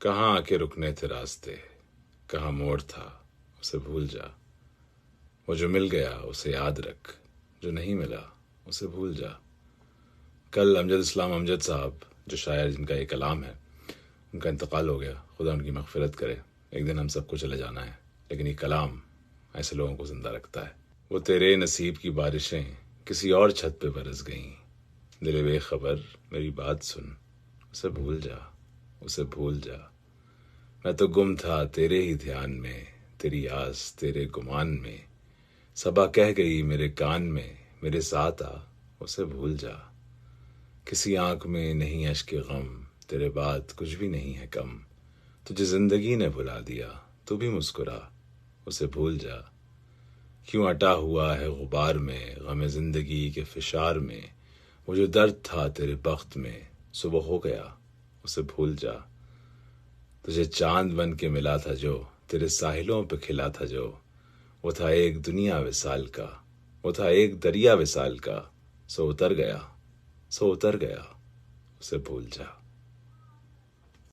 کہاں آ کے رکنے تھے راستے، کہاں موڑ تھا اسے بھول جا، وہ جو مل گیا اسے یاد رکھ، جو نہیں ملا اسے بھول جا۔ کل امجد اسلام امجد صاحب جو شاعر جن کا یہ کلام ہے، ان کا انتقال ہو گیا، خدا ان کی مغفرت کرے۔ ایک دن ہم سب کو چلے جانا ہے، لیکن یہ کلام ایسے لوگوں کو زندہ رکھتا ہے۔ وہ تیرے نصیب کی بارشیں کسی اور چھت پہ برس گئیں، دل بے خبر میری بات سن، اسے بھول جا، اسے بھول جا۔ میں تو گم تھا تیرے ہی دھیان میں، تیری آس تیرے گمان میں، صبا کہہ گئی میرے کان میں، میرے ساتھ آ، اسے بھول جا۔ کسی آنکھ میں نہیں اشک غم، تیرے بعد کچھ بھی نہیں ہے کم، تجھے زندگی نے بھلا دیا، تو بھی مسکرا، اسے بھول جا۔ کیوں اٹا ہوا ہے غبار میں، غم زندگی کے فشار میں، وہ جو درد تھا تیرے بخت میں، صبح ہو گیا، اسے بھول جا۔ تجھے چاند بن کے ملا تھا جو، تیرے ساحلوں پہ کھلا تھا جو، وہ تھا ایک دنیا وصال کا، وہ تھا ایک دریا وصال کا، سو اتر گیا، سو اتر گیا، اسے بھول جا۔